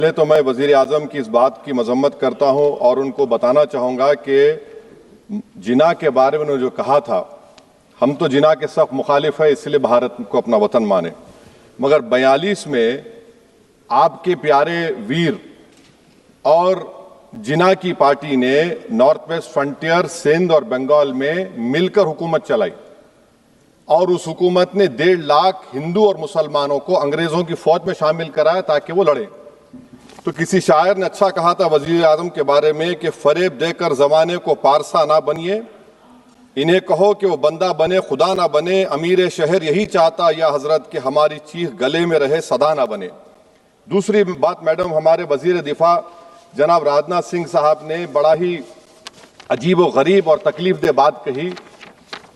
पहले तो मैं वजीर आजम की इस बात की मजम्मत करता हूं और उनको बताना चाहूँगा कि जिना के बारे में उन्होंने जो कहा था, हम तो जिना के सख्त मुखालिफ है, इसलिए भारत को अपना वतन माने। मगर 42 में आपके प्यारे वीर और जिना की पार्टी ने नॉर्थ वेस्ट फ्रंटियर, सिंध और बंगाल में मिलकर हुकूमत चलाई और उस हुकूमत ने 1.5 लाख हिंदू और मुसलमानों को अंग्रेजों की फौज में शामिल कराया ताकि वो लड़े। तो किसी शायर ने अच्छा कहा था वजीर आजम के बारे में कि फरेब देकर जमाने को पारसा ना बनिए, इन्हें कहो कि वो बंदा बने खुदा ना बने, अमीर शहर यही चाहता या हजरत कि हमारी चीख गले में रहे सदा ना बने। दूसरी बात मैडम, हमारे वजीर दिफा जनाब राजनाथ सिंह साहब ने बड़ा ही अजीब व गरीब और तकलीफ दे बात कही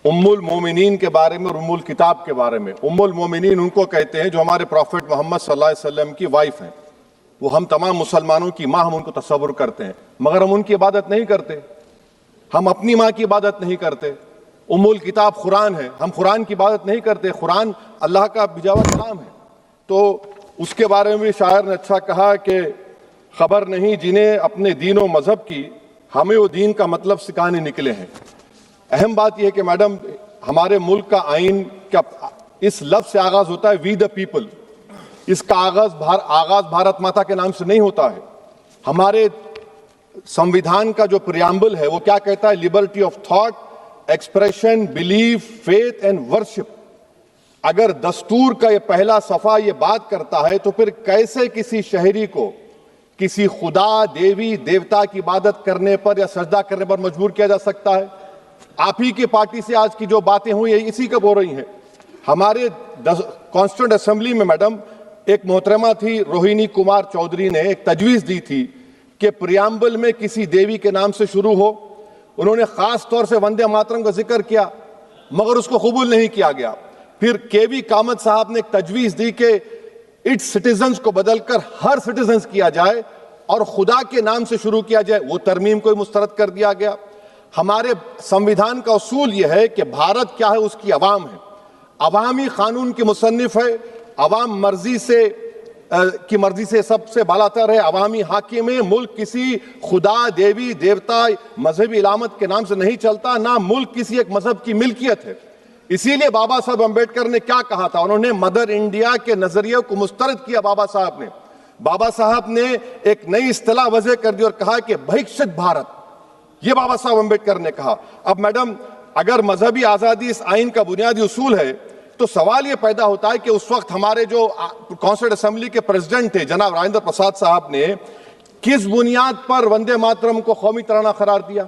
उम्मुल मोमिनीन के बारे में और उम्मुल किताब के बारे में। उम्मुल मोमिनीन उनको कहते हैं जो हमारे प्रॉफिट मोहम्मद सल्लल्लाहु अलैहि वसल्लम की वाइफ हैं, वो हम तमाम मुसलमानों की माँ, हम उनको तस्वुर करते हैं, मगर हम उनकी इबादत नहीं करते, हम अपनी माँ की इबादत नहीं करते। उम्मुल किताब कुरान है, हम कुरान की इबादत नहीं करते, कुरान अल्लाह का भिजा हुआ कलाम है। तो उसके बारे में शायर ने अच्छा कहा कि खबर नहीं जिन्हें अपने दीन व मजहब की, हमें वो दीन का मतलब सिखाने निकले हैं। अहम बात यह है कि मैडम, हमारे मुल्क का आइन क्या इस लफ्ज से आगाज होता है, वी द पीपल। इसका आगाज भारत माता के नाम से नहीं होता है। हमारे संविधान का जो प्रियम्बल है वो क्या कहता है? Liberty of thought, expression, belief, faith and worship. अगर दस्तूर का ये पहला सफा ये बात करता है तो फिर कैसे किसी शहरी को किसी खुदा, देवी, देवता की इबादत करने पर या सजदा करने पर मजबूर किया जा सकता है? आप ही की पार्टी से आज की जो बातें हुई है इसी का बोल रही हैं। हमारे कॉन्स्टिट्यूंट असेंबली में मैडम एक मोहतरमा थी रोहिणी कुमार चौधरी ने एक तजवीज दी थी कि प्रियम्बल में किसी देवी के नाम से शुरू हो। उन्होंने खास तौर से वंदे मातरम का जिक्र किया मगर उसको कबूल नहीं किया गया। फिर केवी कामत साहब ने एक तजवीज दी कि इट्स सिटीजन्स को बदलकर हर सिटीजन्स किया जाए और खुदा के नाम से शुरू किया जाए, वो तरमीम को मुस्तरद कर दिया गया। हमारे संविधान का उसूल यह है कि भारत क्या है, उसकी अवाम है, अवामी कानून की मुसन्निफ है, अवाम की मर्जी से सबसे बालातर है, अवामी हाकिम है। मुल्क किसी खुदा, देवी, देवता, मजहबी इलामत के नाम से नहीं चलता, ना मुल्क किसी एक मजहब की मिल्कियत है। इसीलिए बाबा साहब अम्बेडकर ने क्या कहा था? उन्होंने मदर इंडिया के नजरिए को मुस्तरद किया। बाबा साहब ने एक नई इस्तिलाह वजह कर दी और कहा कि भैक्षित भारत, ये बाबा साहब अम्बेडकर ने कहा। अब मैडम, अगर मजहबी आजादी इस आइन का बुनियादी उसूल है तो सवाल यह पैदा होता है कि उस वक्त हमारे जो कॉन्स्टिट्यूंट असेंबली के प्रेसिडेंट थे जनाब राजेंद्र प्रसाद साहब ने किस बुनियाद पर वंदे मातरम को कौमी तराना करार दिया?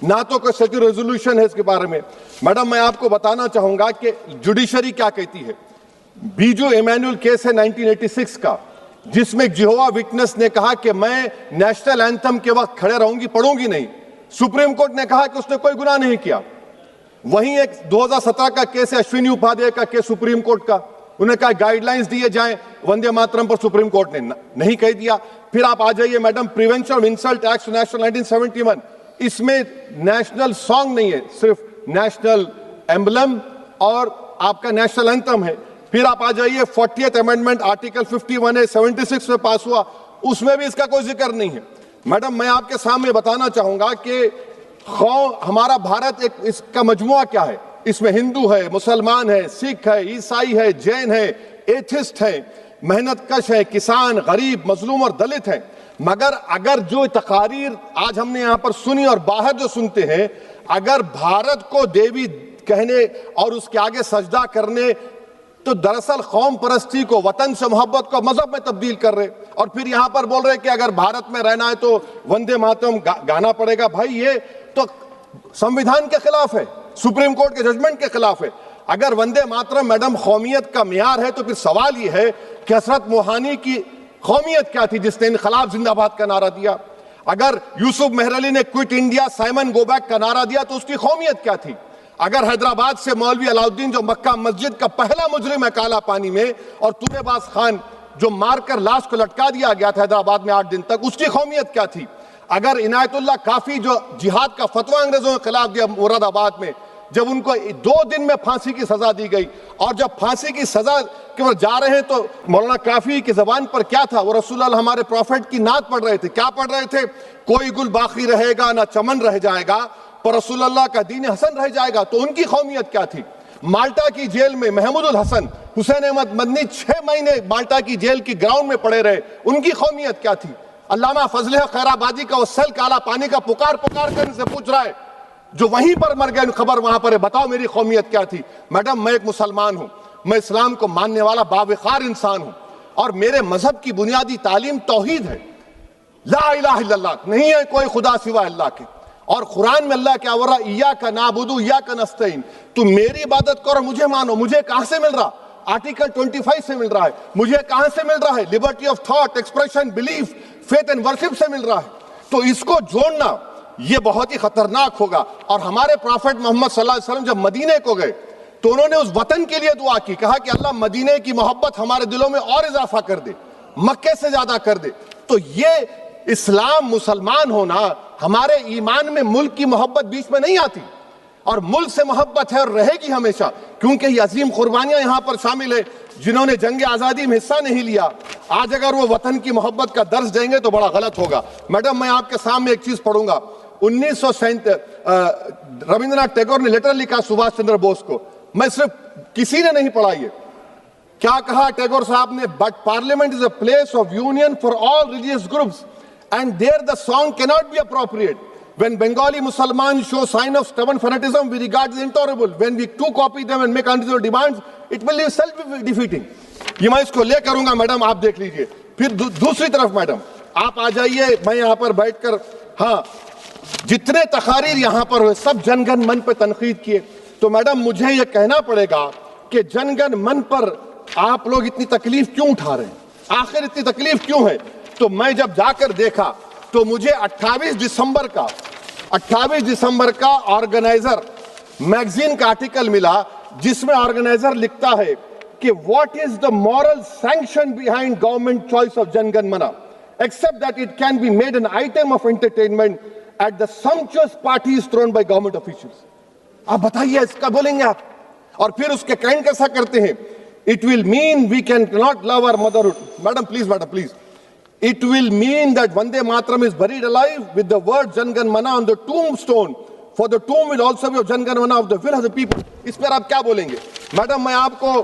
ना तो कोई सेक्यूर रेजोल्यूशन है इसके बारे में। मैडम, मैं आपको बताना चाहूंगा कि जुडिशरी क्या कहती है। बीजू इमैनुअल केस है 1986 का, जिसमें जिहोवा विटनेस ने कहा कि मैं नेशनल एंथम के वक्त खड़े रहूंगी, पढ़ूंगी नहीं। सुप्रीम कोर्ट ने कहा कि उसने कोई गुनाह नहीं किया। वहीं एक 2017 का केस है अश्विनी उपाध्याय का केस सुप्रीम कोर्ट का, उन्हें कहा गाइडलाइंस दिए जाएं वंदे मातरम पर, सुप्रीम कोर्ट ने नहीं कह दिया। फिर आप आ जाइए madam, prevention of insult act national 1971, इसमें नेशनल सॉन्ग नहीं है, सिर्फ नेशनल एम्बलम और आपका नेशनल एंथम है। फिर आप आ जाइए 40th अमेंडमेंट आर्टिकल 51 है, 76 में पास हुआ, उसमें भी इसका कोई जिक्र नहीं है। मैडम, मैं आपके सामने बताना चाहूंगा कि हमारा भारत एक इसका मजमुआ क्या है। इसमें हिंदू है, मुसलमान है, सिख है, ईसाई है, जैन है, एथिस्ट है, मेहनतकश है, किसान, गरीब, मजलूम और दलित है। मगर अगर जो तकारीर आज हमने यहां पर सुनी और बाहर जो सुनते हैं, अगर भारत को देवी कहने और उसके आगे सजदा करने, तो दरअसल कौम परस्ती को, वतन से मोहब्बत को मजहब में तब्दील कर रहे और फिर यहां पर बोल रहे कि अगर भारत में रहना है तो वंदे मातरम गाना पड़ेगा। भाई, ये तो संविधान के खिलाफ है, सुप्रीम कोर्ट के जजमेंट के खिलाफ है। अगर वंदे मातरम मैडम कौमियत का मियार है तो फिर सवाल यह है कि हजरत मोहानी की कौमियत क्या थी जिसने इनकलाब जिंदाबाद का नारा दिया? अगर यूसुफ मेहरली ने quit India, Simon go back का नारा दिया तो उसकी कौमियत क्या थी? अगर हैदराबाद से मौलवी अलाउद्दीन जो मक्का मस्जिद का पहला मुजरिम है काला पानी में, और तुरेबाज खान जो मारकर लाश को लटका दिया गया था हैदराबाद में 8 दिन तक, उसकी कौमियत क्या थी? अगर इनायतुल्लाह काफी जो जिहाद का फतवा अंग्रेजों के खिलाफ दिया मुरादाबाद में, जब उनको 2 दिन में फांसी की सजा दी गई, और जब फांसी की सजा के बाद जा रहे हैं तो मौलाना काफी की जबान पर क्या था? वो रसूलुल्लाह हमारे प्रॉफिट की नात पढ़ रहे थे। क्या पढ़ रहे थे? कोई गुल बाकी रहेगा ना चमन रह जाएगा, पर रसूलुल्लाह का दीन हसन रह जाएगा। तो उनकी कौमियत क्या थी? माल्टा की जेल में महमूदुल हसन, हुसैन अहमद मदनी 6 महीने माल्टा की जेल की ग्राउंड में पड़े रहे, उनकी कौमियत क्या थी? अल्लामा फजल खैराबादी का वो सेल काला पानी का पुकार पुकार कर इनसे पूछ रहा है, जो वहीं पर मर गए, खबर वहां पर है, बताओ मेरी कौमियत क्या थी? मैडम, मैं एक मुसलमान हूं, मैं इस्लाम को मानने वाला बावकार इंसान हूं, और मेरे मजहब की बुनियादी तालीम तौहीद है, ला इलाहा इल्लल्लाह, नहीं है कोई खुदा सिवा अल्लाह के। और कुरान में अल्लाह क्या बोल रहा? इय्याका नाबुदु इय्याका नस्तईन, तुम मेरी इबादत करो, मुझे मानो। मुझे कहां से मिल रहा? आर्टिकल 25 से मिल रहा है। मुझे कहां से मिल रहा है? Liberty of thought, expression, belief, faith and worship से मिल रहा है। तो इसको जोड़ना यह बहुत ही खतरनाक होगा। और हमारे प्रॉफेट मोहम्मद सल्लल्लाहु अलैहि वसल्लम जब मदीने को गए तो उन्होंने उस वतन के लिए दुआ की, कहा कि अल्लाह मदीने की मोहब्बत हमारे दिलों में और इजाफा कर दे, मक्के से ज्यादा कर दे। तो ये इस्लाम, मुसलमान होना, हमारे ईमान में मुल्क की मोहब्बत बीच में नहीं आती, और मुल्क से मोहब्बत है और रहेगी हमेशा, क्योंकि ये अजीम कुर्बानियां यहां पर शामिल है जिन्होंने जंग आजादी में हिस्सा नहीं लिया। आज अगर वो वतन की मोहब्बत का दर्ज देंगे तो बड़ा गलत होगा। मैडम, मैं आपके सामने एक चीज पढ़ूंगा। 1937 रविंद्रनाथ टैगोर ने लेटर लिखा सुभाष चंद्र बोस को। मैं सिर्फ, किसी ने नहीं पढ़ा ये। क्या कहा टैगोर साहब ने? But parliament is a place of union for all religious groups and there the song cannot be appropriate. When Bengali Muslims show sign of stubborn fanatism, we regard it intolerable. When we too copy them and make unreasonable demands, it will be self-defeating. ये मैं इसको ले करूंगा madam, आप देख लीजिए। फिर दूसरी तरफ मैडम आप आ जाइए, मैं यहाँ पर बैठकर, हाँ, जितने तकारीर यहाँ पर हुए सब जनगण मन पर तनकीद किए। तो मैडम मुझे ये कहना पड़ेगा कि जनगण मन पर आप लोग इतनी तकलीफ क्यों उठा रहे हैं? आखिर इतनी तकलीफ क्यों है? तो मैं जब जाकर देखा तो मुझे 28 दिसंबर का ऑर्गेनाइजर मैगजीन का आर्टिकल मिला, जिसमें ऑर्गेनाइजर लिखता है कि what is the moral sanction behind government choice of Jana Gana Mana, except that it can be made an item of entertainment at the sumptuous parties thrown by government officials. आप बताइए, इसका बोलेंगे आप? और फिर उसके काइंड कैसा करते हैं? It will mean we can not love our motherhood. Madam please, it will mean that Vande Mataram is buried alive with the word Jan Gan Mana on the tombstone, for the tomb will also be of Jan Gan Mana of the will of the people. इस पर आप क्या बोलेंगे? Madam, मैं आपको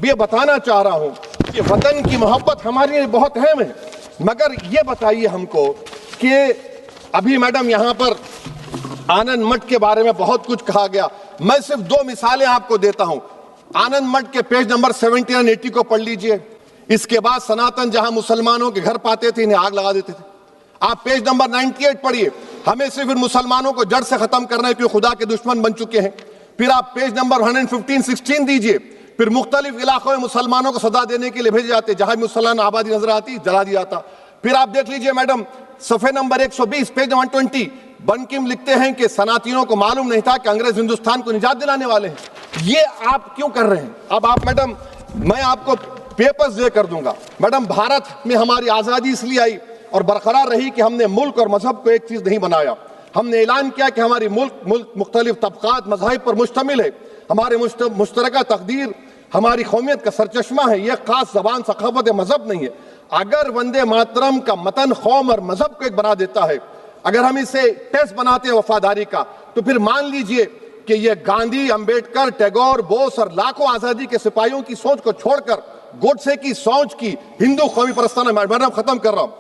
ये बताना चाह रहा हूं कि वतन की मोहब्बत हमारे लिए बहुत अहम है, मगर ये बताइए हमको कि अभी मैडम यहाँ पर आनंद मठ के बारे में बहुत कुछ कहा गया। मैं सिर्फ 2 मिसालें आपको देता हूं। आनंद मठ के पेज नंबर 70 और 80 को पढ़ लीजिए। इसके बाद सनातन जहां मुसलमानों के घर पाते थे, इन्हें आग लगा देते थे। आप पेज नंबर 98 पढ़िए। हमें सिर्फ इन मुसलमानों को जड़ से खत्म करना है, क्योंकि खुदा के दुश्मन बन चुके हैं। फिर आप पेज नंबर 115-16 दीजिए। फिर मुख्तलिफ इलाकों में मुसलमानों को सदा देने के लिए भेजे जाते, जहां मुसलमान आबादी नजर आती जला दिया जाता। फिर आप देख लीजिए मैडम, सफे नंबर 120 पेज 120, बंकिम लिखते हैं कि सनातियों को मालूम नहीं था कि अंग्रेज हिंदुस्तान को निजात दिलाने वाले हैं। ये आप क्यों कर रहे हैं? अब आप मैडम, मैं आपको पेपर्स दे कर दूंगा। मैडम, भारत में हमारी आजादी इसलिए आई और बरकरार रही कि हमने मुल्क और मजहब को एक चीज नहीं बनाया। हमने ऐलान किया कि हमारी मुल्क मुख्तलिफ तबकात मज़ाहिब पर मुश्तमिल है। हमारे मुश्तरका तकदीर हमारी कौमियत का सरचश्मा है। यह खास जबान, सखावत, मजहब नहीं है। अगर वंदे मातरम का मतन कौम और मजहब को एक बना देता है, अगर हम इसे टेस्ट बनाते हैं वफादारी का, तो फिर मान लीजिए कि यह गांधी, अंबेडकर, टैगोर, बोस और लाखों आजादी के सिपाहियों की सोच को छोड़कर गोडसे की सोच की हिंदू कौमी परस्ताना, मैडम खत्म कर रहा हूं,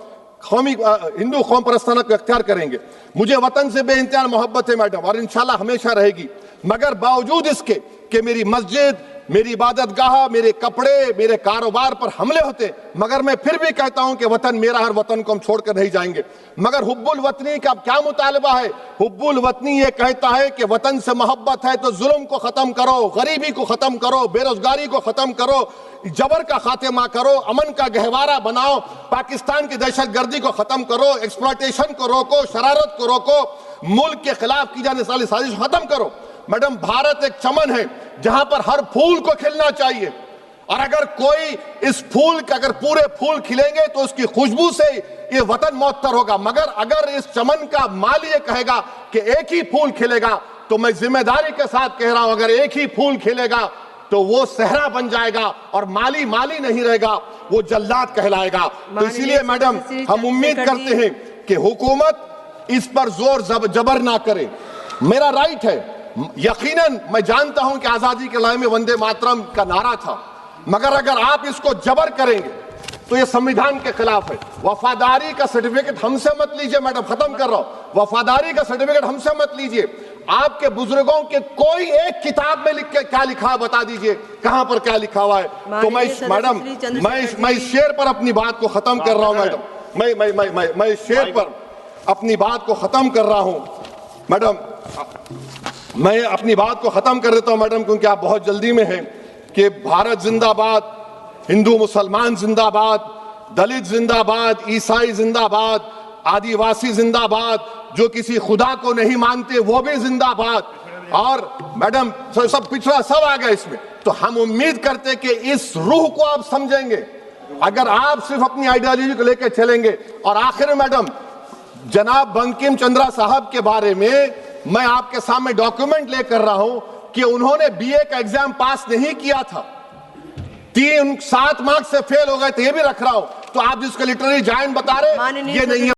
कौमी हिंदू कौम परस्ताना को अख्तियार करेंगे। मुझे वतन से बेइंतहा मोहब्बत है मैडम, और इंशाल्लाह हमेशा रहेगी। मगर बावजूद इसके कि मेरी मस्जिद, मेरी इबादत गाह, मेरे कपड़े, मेरे कारोबार पर हमले होते, मगर मैं फिर भी कहता हूं कि वतन मेरा, हर वतन को हम छोड़कर नहीं जाएंगे। मगर हुब्बुल वतनी का क्या मुतालबा है? हुब्बुल वतनी ये कहता है कि वतन से मोहब्बत है तो जुल्म को खत्म करो, गरीबी को खत्म करो, बेरोजगारी को खत्म करो, जबर का खात्मा करो, अमन का गहवारा बनाओ, पाकिस्तान की दहशतगर्दी को खत्म करो, एक्सप्लॉयटेशन को रोको, शरारत को रोको, मुल्क के खिलाफ की जाने वाली साजिश खत्म करो। मैडम, भारत एक चमन है जहां पर हर फूल को खिलना चाहिए, और अगर कोई इस फूल के, अगर पूरे फूल खिलेंगे तो उसकी खुशबू से ये वतन मुअत्तर होगा। मगर अगर इस चमन का माली ये कहेगा कि एक ही फूल खिलेगा, तो मैं जिम्मेदारी के साथ कह रहा हूं, अगर एक ही फूल खिलेगा तो वो सहरा बन जाएगा और माली माली नहीं रहेगा, वो जल्लाद कहलाएगा। तो इसलिए मैडम हम उम्मीद करते हैं कि हुकूमत इस पर जोर जबर ना करे। मेरा राइट है, यकीनन मैं जानता हूं कि आजादी के लड़ाई में वंदे मातरम का नारा था, मगर अगर आप इसको जबर करेंगे तो ये संविधान के खिलाफ है। वफादारी का सर्टिफिकेट हमसे मत लीजिए मैडम, खत्म कर रहा हूं। वफादारी का सर्टिफिकेट हमसे मत लीजिए। आपके बुजुर्गों के कोई एक किताब में लिख के क्या लिखा है बता दीजिए, कहां पर क्या लिखा हुआ है। तो मैं मैडम मैं शेर पर अपनी बात को खत्म कर रहा हूं मैडम, मैं शेर पर अपनी बात को खत्म कर रहा हूं मैडम, मैं अपनी बात को खत्म कर देता हूं मैडम, क्योंकि आप बहुत जल्दी में हैं। कि भारत जिंदाबाद, हिंदू मुसलमान जिंदाबाद, दलित जिंदाबाद, ईसाई जिंदाबाद, आदिवासी जिंदाबाद, जो किसी खुदा को नहीं मानते वो भी जिंदाबाद, और मैडम सब पिछड़ा सब आ गया इसमें। तो हम उम्मीद करते कि इस रूह को आप समझेंगे अगर आप सिर्फ अपनी आइडियोलॉजी को लेकर चलेंगे। और आखिर में मैडम, जनाब बंकिम चंद्रा साहब के बारे में मैं आपके सामने डॉक्यूमेंट लेकर रहा हूं कि उन्होंने बीए का एग्जाम पास नहीं किया था, 7 मार्क्स से फेल हो गए थे, ये भी रख रहा हूं। तो आप जिसको लिटरेरी जायंट बता रहे, ये नहीं है।